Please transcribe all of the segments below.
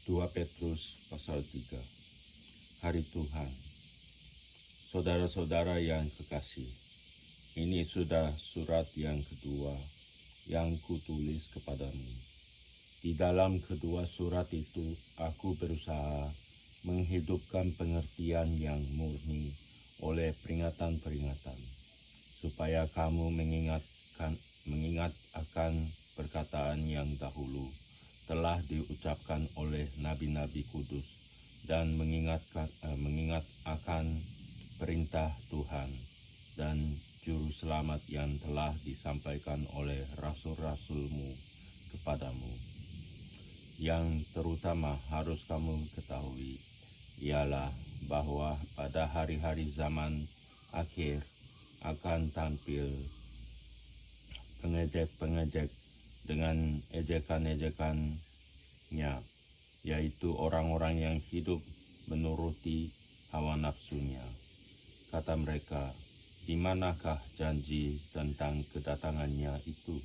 2 Petrus pasal 3. Hari Tuhan. Saudara-saudara yang kekasih, ini sudah surat yang kedua yang kutulis kepadamu. Di dalam kedua surat itu, aku berusaha menghidupkan pengertian yang murni oleh peringatan-peringatan, supaya kamu mengingat akan perkataan yang dahulu telah diucapkan oleh nabi-nabi kudus dan mengingat akan perintah Tuhan dan juru selamat yang telah disampaikan oleh rasul-rasulmu kepadamu. Yang terutama harus kamu ketahui ialah bahwa pada hari-hari zaman akhir akan tampil pengejek-pengejek dengan ejekan-ejekannya, yaitu orang-orang yang hidup menuruti hawa nafsunya. Kata mereka, di manakah janji tentang kedatangannya itu?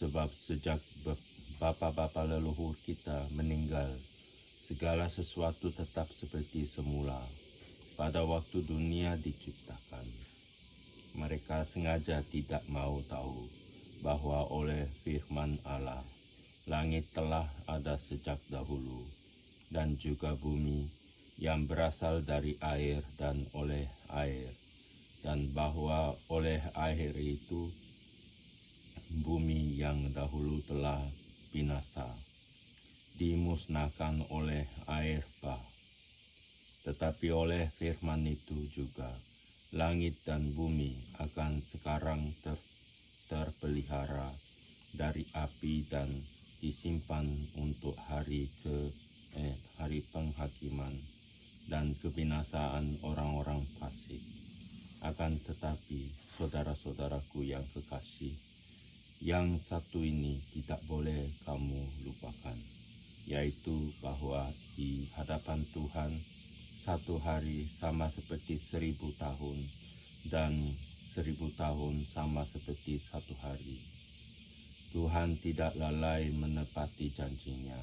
Sebab sejak bapa-bapa leluhur kita meninggal, segala sesuatu tetap seperti semula pada waktu dunia diciptakan. Mereka sengaja tidak mau tahu bahwa oleh firman Allah, langit telah ada sejak dahulu, dan juga bumi yang berasal dari air dan oleh air, dan bahwa oleh air itu bumi yang dahulu telah binasa, dimusnahkan oleh air bah. Tetapi oleh firman itu juga langit dan bumi akan sekarang terpelihara dari api dan disimpan untuk hari penghakiman dan kebinasaan orang-orang fasik. Akan tetapi, saudara-saudaraku yang kekasih, yang satu ini tidak boleh kamu lupakan, yaitu bahwa di hadapan Tuhan satu hari sama seperti 1000 tahun, dan 1000 tahun sama seperti satu hari. Tuhan tidak lalai menepati janjinya,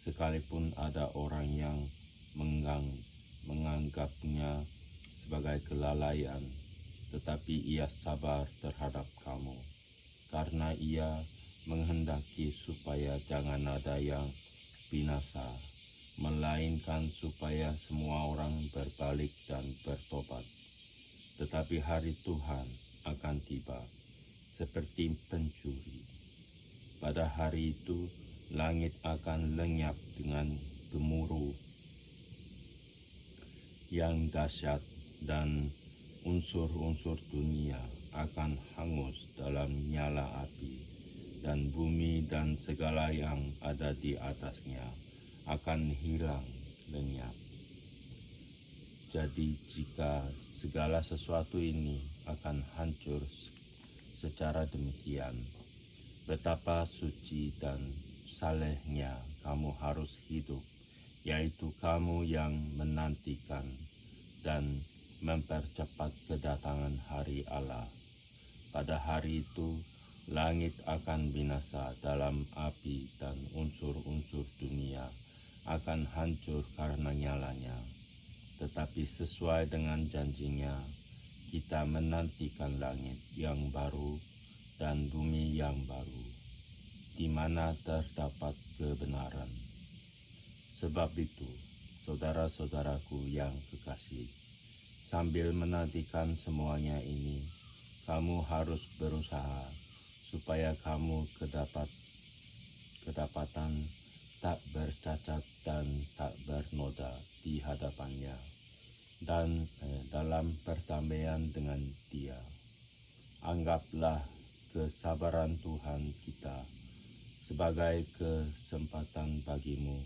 sekalipun ada orang yang menganggapnya sebagai kelalaian, tetapi ia sabar terhadap kamu, karena ia menghendaki supaya jangan ada yang binasa, melainkan supaya semua orang berbalik dan bertobat. Tetapi hari Tuhan akan tiba seperti pencuri. Pada hari itu, langit akan lenyap dengan gemuruh yang dahsyat, dan unsur-unsur dunia akan hangus dalam nyala api, dan bumi dan segala yang ada di atasnya akan hilang lenyap. Jadi jika segala sesuatu ini akan hancur secara demikian, betapa suci dan salehnya kamu harus hidup, yaitu kamu yang menantikan dan mempercepat kedatangan hari Allah. Pada hari itu, langit akan binasa dalam api dan unsur-unsur dunia akan hancur karena nyalanya. Tetapi sesuai dengan janjinya, kita menantikan langit yang baru dan bumi yang baru, di mana terdapat kebenaran. Sebab itu, saudara-saudaraku yang kekasih, sambil menantikan semuanya ini, kamu harus berusaha supaya kamu kedapatan tak bercacat dan tak bernoda di hadapannya, dan dalam perdamaian dengan Dia. Anggaplah kesabaran Tuhan kita sebagai kesempatan bagimu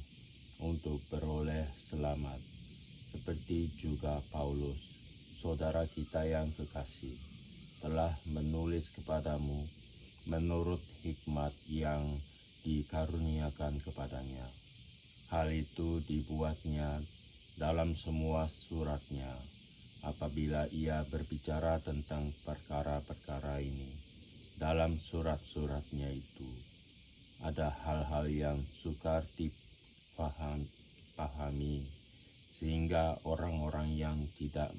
untuk beroleh selamat, seperti juga Paulus, saudara kita yang kekasih, telah menulis kepadamu menurut hikmat yang dikaruniakan kepadanya. Hal itu dibuatnya dalam semua suratnya, apabila ia berbicara tentang perkara-perkara ini. Dalam surat-suratnya itu ada hal-hal yang sukar pahami, sehingga orang-orang yang tidak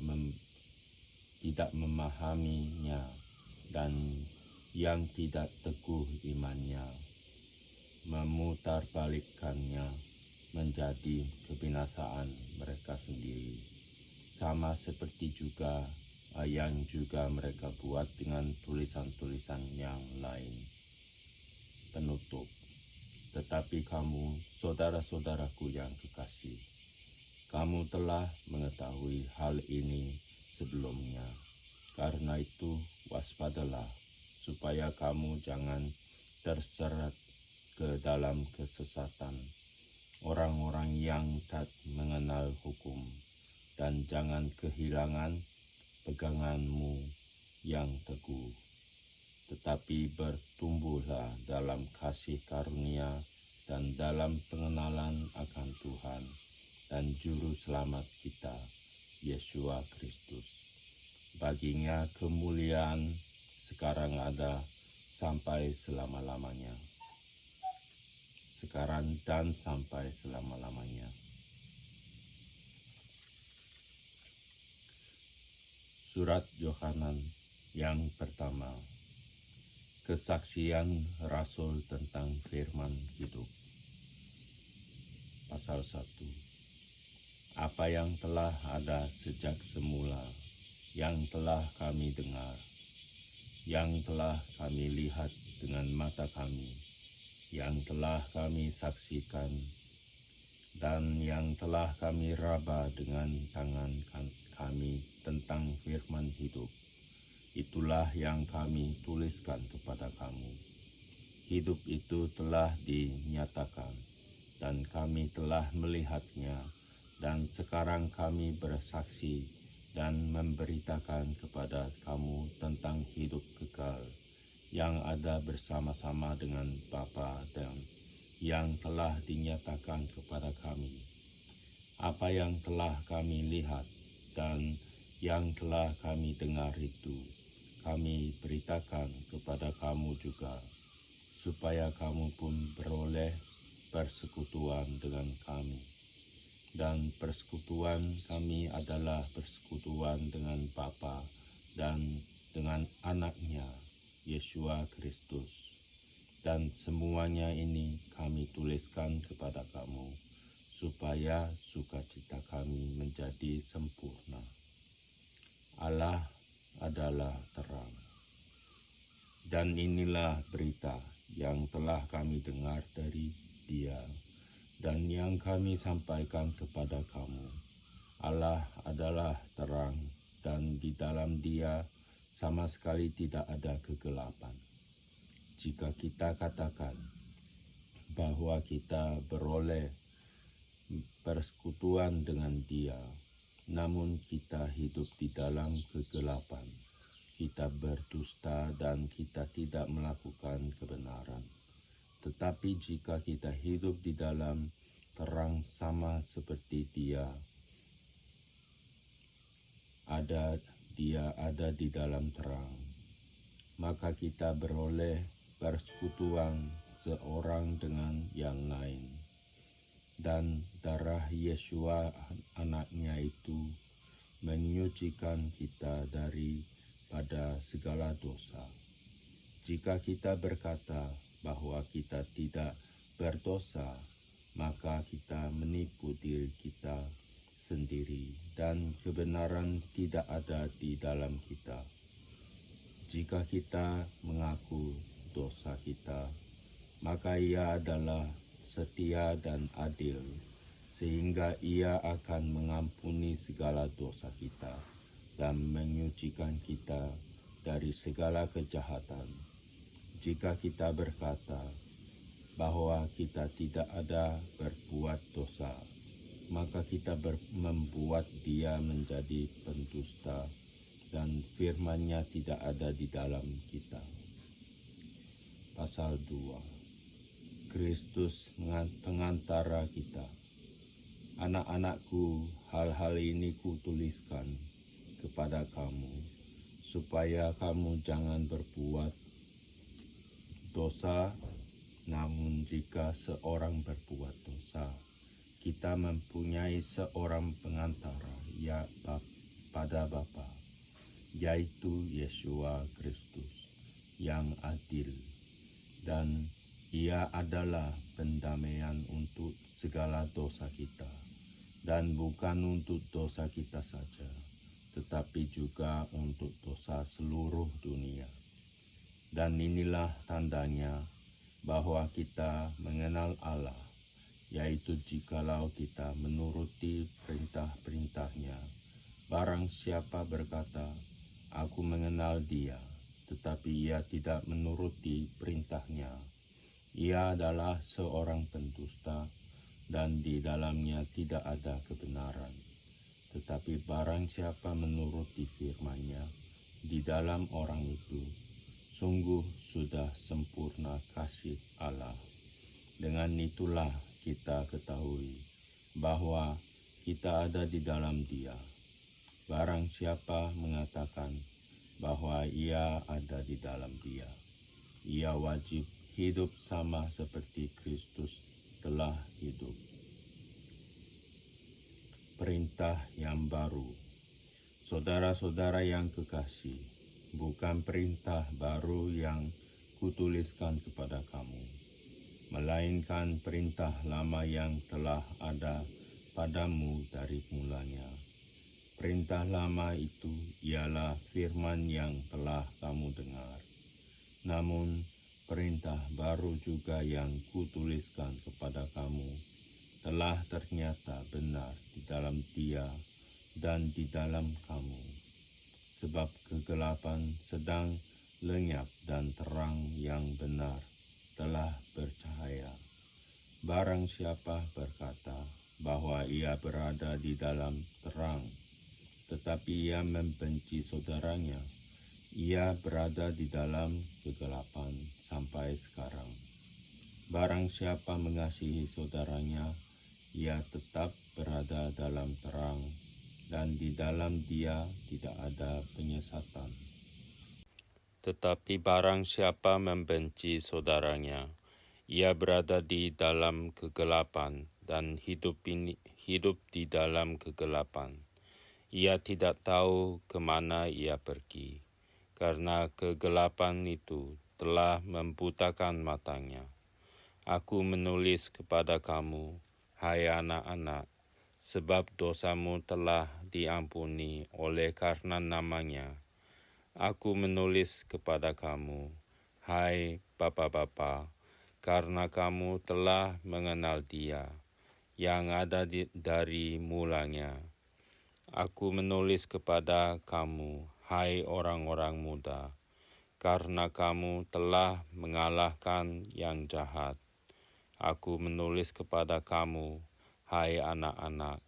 memahaminya dan yang tidak teguh imannya memutarbalikkannya menjadi kebinasaan mereka sendiri, sama seperti juga yang juga mereka buat dengan tulisan-tulisan yang lain. Penutup. Tetapi kamu, saudara-saudaraku yang kekasih, kamu telah mengetahui hal ini sebelumnya. Karena itu waspadalah, supaya kamu jangan terseret ke dalam kesesatan orang-orang yang tak mengenal hukum, dan jangan kehilangan peganganmu yang teguh, tetapi bertumbuhlah dalam kasih karunia dan dalam pengenalan akan Tuhan dan Juru Selamat kita, Yesus Kristus. Baginya kemuliaan sekarang ada sampai selama-lamanya. Sekarang dan sampai selama-lamanya. Surat Yohanan yang pertama. Kesaksian Rasul tentang firman hidup. Pasal 1. Apa yang telah ada sejak semula, yang telah kami dengar, yang telah kami lihat dengan mata kami, yang telah kami saksikan, dan yang telah kami raba dengan tangan kami tentang firman hidup. Itulah yang kami tuliskan kepada kamu. Hidup itu telah dinyatakan, dan kami telah melihatnya, dan sekarang kami bersaksi dan memberitakan kepada kamu tentang hidup kekal yang ada bersama-sama dengan Bapa dan yang telah dinyatakan kepada kami. Apa yang telah kami lihat dan yang telah kami dengar itu kami beritakan kepada kamu juga, supaya kamu pun beroleh persekutuan dengan kami. Dan persekutuan kami adalah persekutuan dengan Bapa dan dengan Anaknya, Yesus Kristus. Dan semuanya ini kami tuliskan kepada kamu, supaya sukacita kami menjadi sempurna. Allah adalah terang. Dan inilah berita yang telah kami dengar dari Dia dan yang kami sampaikan kepada kamu. Allah adalah terang, dan di dalam Dia sama sekali tidak ada kegelapan. Jika kita katakan bahwa kita beroleh persekutuan dengan Dia, namun kita hidup di dalam kegelapan, kita berdusta dan kita tidak melakukan kebenaran. Tetapi jika kita hidup di dalam terang sama seperti Dia ada di dalam terang, maka kita beroleh persekutuan seorang dengan yang lain. Dan darah Yesus Anaknya itu menyucikan kita daripada segala dosa. Jika kita berkata bahwa kita tidak berdosa, maka kita menipu diri kita sendiri dan kebenaran tidak ada di dalam kita. Jika kita mengaku dosa kita, maka Ia adalah setia dan adil, sehingga Ia akan mengampuni segala dosa kita dan menyucikan kita dari segala kejahatan. Jika kita berkata bahwa kita tidak ada berbuat dosa, maka kita membuat Dia menjadi pendusta dan firman-Nya tidak ada di dalam kita. Pasal 2. Kristus pengantara kita. Anak-anakku, hal-hal ini kutuliskan kepada kamu, supaya kamu jangan berbuat dosa. Namun jika seorang berbuat dosa, kita mempunyai seorang pengantara pada Bapa, yaitu Yesua Kristus yang adil, dan Ia adalah pendamaian untuk segala dosa kita, dan bukan untuk dosa kita saja, tetapi juga untuk dosa seluruh dunia. Dan inilah tandanya bahwa kita mengenal Allah, yaitu jikalau kita menuruti perintah-perintahnya. Barang siapa berkata, "Aku mengenal Dia," tetapi ia tidak menuruti perintahnya, ia adalah seorang pendusta, dan di dalamnya tidak ada kebenaran. Tetapi barang siapa menuruti firman-Nya, di dalam orang itu sungguh sudah sempurna kasih Allah. Dengan itulah kita ketahui bahwa kita ada di dalam Dia. Barang siapa mengatakan bahwa ia ada di dalam Dia, ia wajib hidup sama seperti Kristus telah hidup. Perintah yang baru. Saudara-saudara yang kekasih, bukan perintah baru yang kutuliskan kepada kamu, melainkan perintah lama yang telah ada padamu dari mulanya. Perintah lama itu ialah firman yang telah kamu dengar. Namun, perintah baru juga yang kutuliskan kepada kamu telah ternyata benar di dalam Dia dan di dalam kamu. Sebab kegelapan sedang lenyap dan terang yang benar telah bercahaya. Barang siapa berkata bahwa ia berada di dalam terang, tetapi ia membenci saudaranya, ia berada di dalam kegelapan sampai sekarang. Barang siapa mengasihi saudaranya, ia tetap berada dalam terang, dan di dalam Dia tidak ada penyesatan. Tetapi barang siapa membenci saudaranya, ia berada di dalam kegelapan dan hidup di dalam kegelapan. Ia tidak tahu kemana ia pergi, karena kegelapan itu telah membutakan matanya. Aku menulis kepada kamu, hai anak-anak, sebab dosamu telah diampuni oleh karena nama-Nya. Aku menulis kepada kamu, hai bapa-bapa, karena kamu telah mengenal Dia yang ada dari mulanya. Aku menulis kepada kamu, hai orang-orang muda, karena kamu telah mengalahkan yang jahat. Aku menulis kepada kamu, hai anak-anak,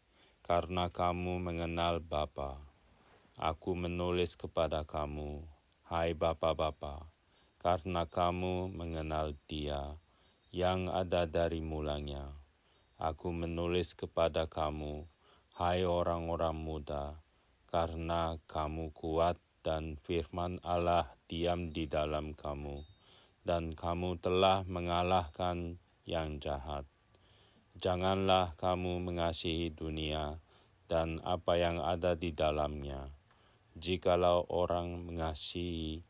karena kamu mengenal Bapa. Aku menulis kepada kamu, hai bapa-bapa, karena kamu mengenal Dia yang ada dari mulanya. Aku menulis kepada kamu, hai orang-orang muda, karena kamu kuat dan firman Allah diam di dalam kamu, dan kamu telah mengalahkan yang jahat. Janganlah kamu mengasihi dunia dan apa yang ada di dalamnya. Jikalau orang mengasihi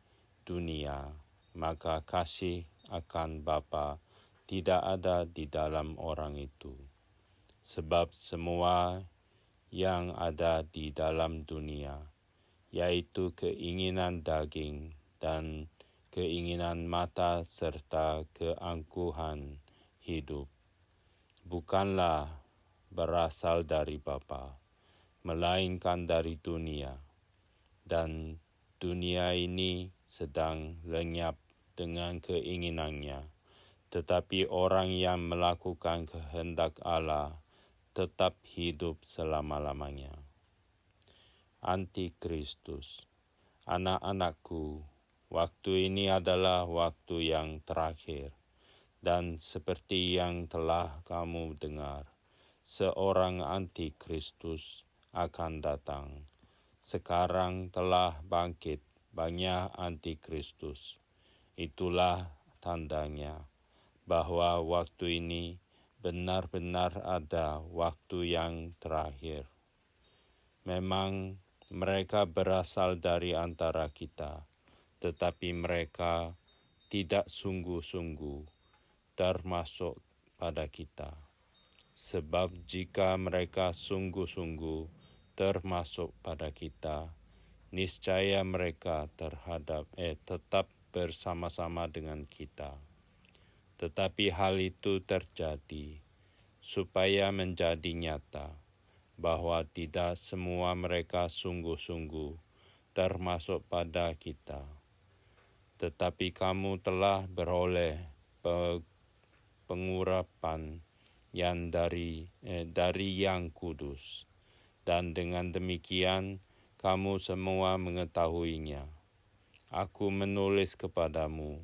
dunia, maka kasih akan Bapa tidak ada di dalam orang itu. Sebab semua yang ada di dalam dunia, yaitu keinginan daging dan keinginan mata serta keangkuhan hidup, bukanlah berasal dari Bapa, melainkan dari dunia. Dan dunia ini sedang lenyap dengan keinginannya, tetapi orang yang melakukan kehendak Allah tetap hidup selama-lamanya. Antikristus. Anak-anakku, waktu ini adalah waktu yang terakhir, dan seperti yang telah kamu dengar, seorang antikristus akan datang. Sekarang telah bangkit banyak antikristus. Itulah tandanya bahwa waktu ini benar-benar ada waktu yang terakhir. Memang mereka berasal dari antara kita, tetapi mereka tidak sungguh-sungguh termasuk pada kita. Sebab jika mereka sungguh-sungguh termasuk pada kita, niscaya mereka tetap bersama-sama dengan kita. Tetapi hal itu terjadi supaya menjadi nyata bahwa tidak semua mereka sungguh-sungguh termasuk pada kita. Tetapi kamu telah beroleh pengurapan yang dari Yang Kudus, dan dengan demikian kamu semua mengetahuinya. Aku menulis kepadamu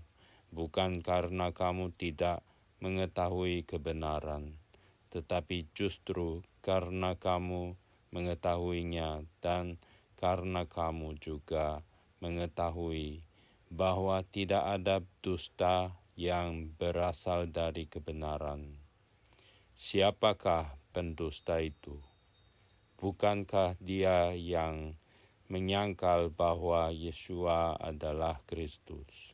bukan karena kamu tidak mengetahui kebenaran, tetapi justru karena kamu mengetahuinya dan karena kamu juga mengetahui bahwa tidak ada dusta yang berasal dari kebenaran. Siapakah pendusta itu? Bukankah dia yang menyangkal bahwa Yesua adalah Kristus?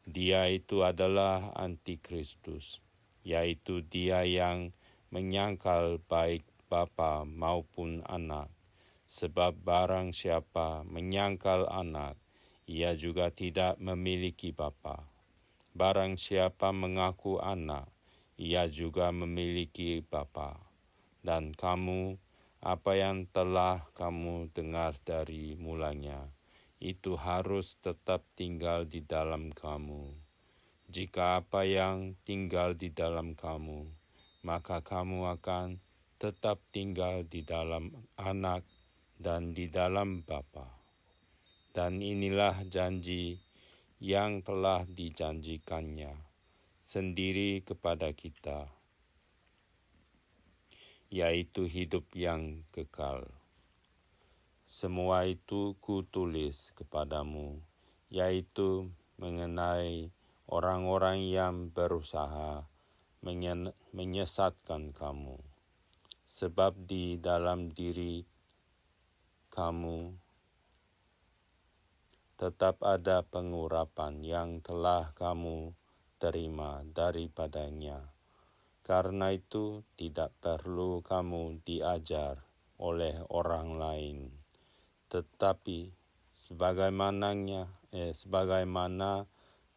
Dia itu adalah antikristus, yaitu dia yang menyangkal baik bapa maupun anak. Sebab barang siapa menyangkal anak, ia juga tidak memiliki bapa. Barang siapa mengaku anak, ia juga memiliki bapa. Dan kamu, apa yang telah kamu dengar dari mulanya, itu harus tetap tinggal di dalam kamu. Jika apa yang tinggal di dalam kamu, maka kamu akan tetap tinggal di dalam anak dan di dalam Bapa. Dan inilah janji yang telah dijanjikannya sendiri kepada kita, yaitu hidup yang kekal. Semua itu kutulis kepadamu, yaitu mengenai orang-orang yang berusaha menyesatkan kamu. Sebab di dalam diri kamu tetap ada pengurapan yang telah kamu terima daripadanya. Karena itu tidak perlu kamu diajar oleh orang lain, tetapi sebagaimana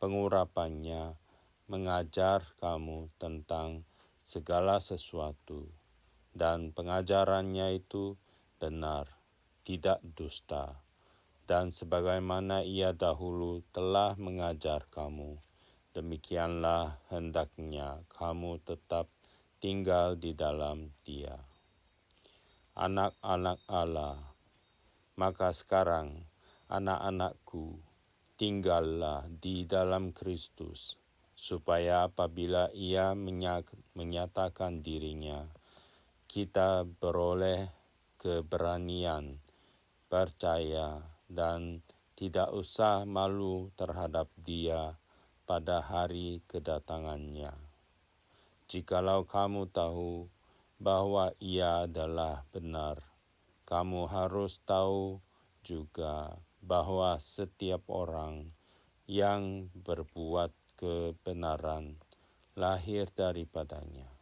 pengurapannya mengajar kamu tentang segala sesuatu, dan pengajarannya itu benar, tidak dusta, dan sebagaimana ia dahulu telah mengajar kamu, demikianlah hendaknya kamu tetap tinggal di dalam Dia. Anak-anak Allah, maka sekarang anak-anakku, tinggallah di dalam Kristus, supaya apabila ia menyatakan dirinya, kita beroleh keberanian, percaya, dan tidak usah malu terhadap dia pada hari kedatangannya. Jikalau kamu tahu bahwa ia adalah benar, kamu harus tahu juga bahwa setiap orang yang berbuat kebenaran lahir daripadanya.